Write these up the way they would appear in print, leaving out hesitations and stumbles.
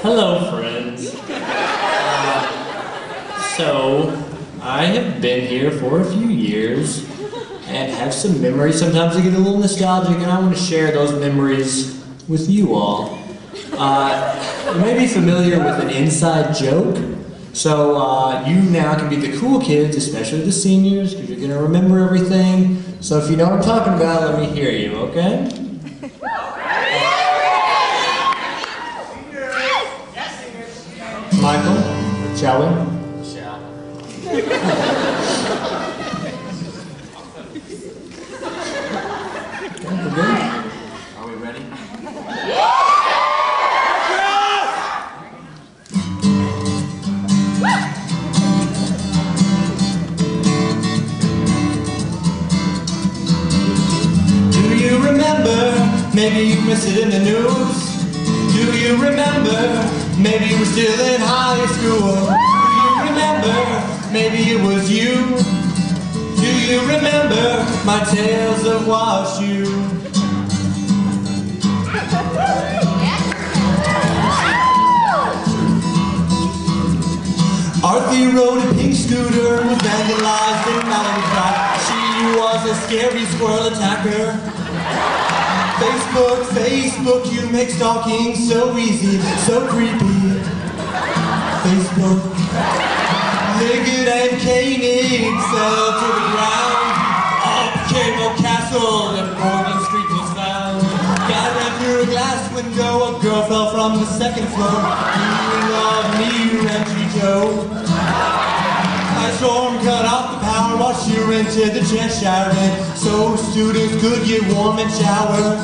Hello, friends. So, I have been here for a few years and have some memories. Sometimes I get a little nostalgic and I want to share those memories with you all. You may be familiar with an inside joke. So, you now can be the cool kids, especially the seniors, because you're going to remember everything. So if you know what I'm talking about, let me hear you, okay? Michael, shall we? Shall. Okay, we're good. Are we ready? Do you remember? Maybe you missed it in the news. Do you remember? Maybe you were still in high school. Do you remember? Maybe it was you. Do you remember my tales of WashU? Arthur rode a pink scooter and was vandalized in Melanie Drive. She was a scary squirrel attacker. Facebook, you make stalking so easy, so creepy. Facebook, Liggett and Koenig fell to the ground. Up came a castle and Morgan Street was found. Guy ran through a glass window, a girl fell from the second floor. You love me, Reggie Joe. A storm cut off the power while she rented the Cheshire Inn so students could get warm and shower.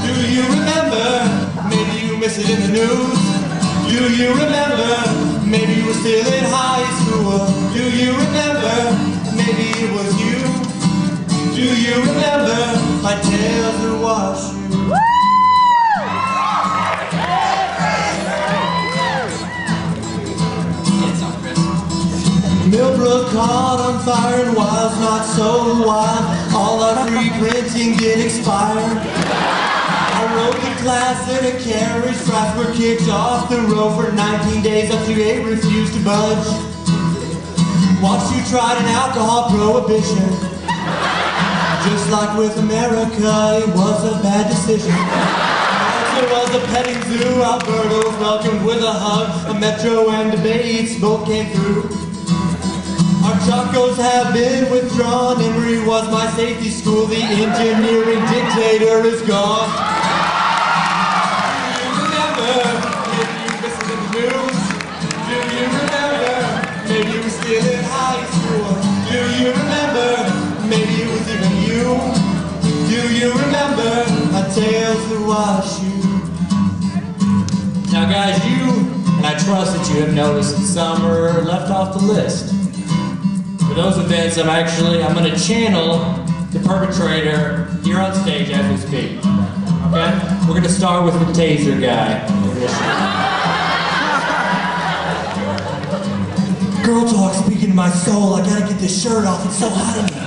Do you remember? Maybe you missed it in the news. Do you remember? Maybe you were still in high school. Do you remember? Maybe it was you. Do you remember my tales of WashU? Millbrook caught on fire and Wild's not so wild. All our free printing did expire. I rode the class in a carriage. Frats were kicked off the road for 19 days up to 8 refused to budge. WashU tried an alcohol prohibition. Just like with America, it was a bad decision. There was a petting zoo. Alberta was welcomed with a hug. A metro and debates both came through. Our chacos have been withdrawn. Emory was my safety school. The engineering dictator is gone. Do you remember? Maybe you missed it in the news. Do you remember? Maybe you were still in high school. Do you remember? Maybe it was even you. Do you remember my tales of WashU? Now guys, you, and I trust that you have noticed that some are left off the list. For those events, I'm going to channel the perpetrator here on stage as we speak. Okay? We're going to start with the taser guy. Girl talk speaking to my soul. I gotta get this shirt off. It's so hot in here.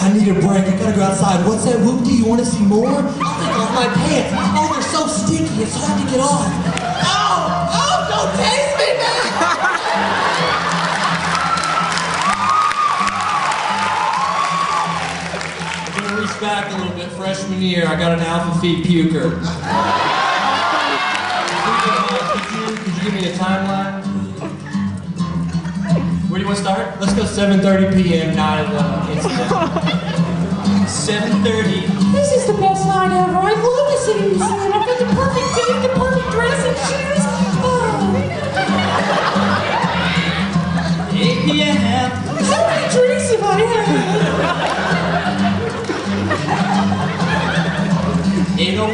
I need a break. I gotta go outside. What's that, Whoopty? You want to see more? I'll take off my pants. Oh, they're so sticky. It's hard to get off. Oh, don't tase me, man! Back a little bit. Freshman year, I got an alpha phi puker. Could you give me a timeline? Where do you want to start? Let's go 7:30 p.m. night of the incident. 7:30. This is the best night ever. I love the city museum. I've got the perfect date, the perfect dress and shoes. Oh. 8 p.m. How many drinks have I had? 8:01.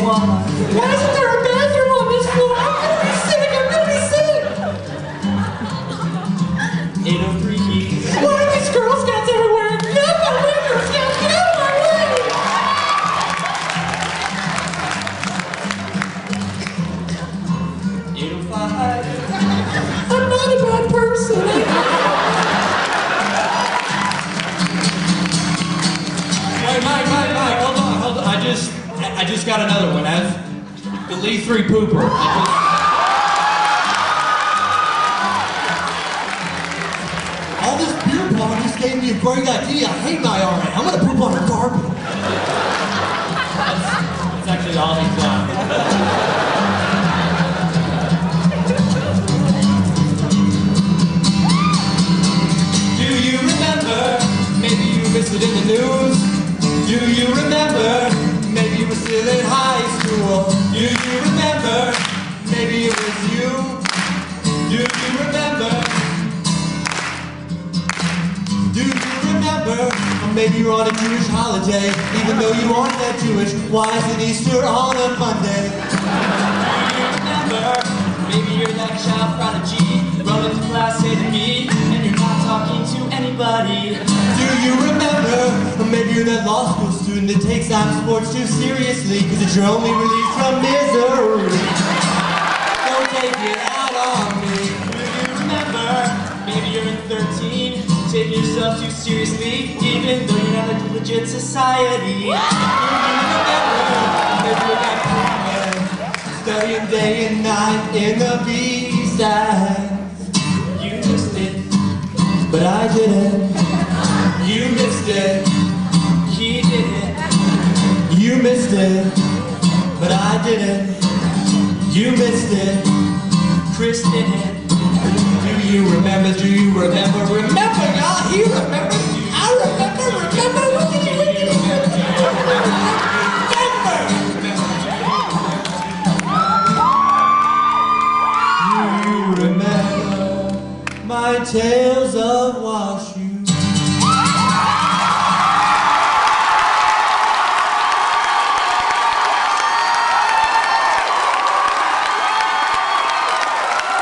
Why isn't there a bathroom on this floor? I'm gonna be sick. 8:03. Why are these Girl Scouts everywhere? Get out of my way, Girl Scouts! Get out of my way! 8:05. I'm not a bad person. Mike, hold on. I just got another one. The Lee 3 pooper. All this beer pong just gave me a great idea. I hate my RA. I'm gonna poop on the carpet. That's actually all he's done. Do you remember? Maybe you missed it in the news. Do you remember? Maybe you were still in high school. Do you remember? Maybe it was you. Do you remember? Do you remember? Or maybe you're on a Jewish holiday, even though you aren't that Jewish. Why isn't Easter on a Monday? Do you remember? Maybe you're that child prodigy, running to class A to B, and you're not talking to anybody. Do you remember? Or maybe you're that law school student that takes out sports too seriously because it's your only release from misery. Don't take it out on me. Do you remember? Maybe you're in 13, taking yourself too seriously, even though you're not a legit society. Do you remember? Maybe you're that man studying day and night in the B-side. You missed it. But I didn't. You missed it. He did it. You missed it. But I didn't. You missed it. Kris did it. Do you remember? Do you remember? Remember, y'all? He remembers.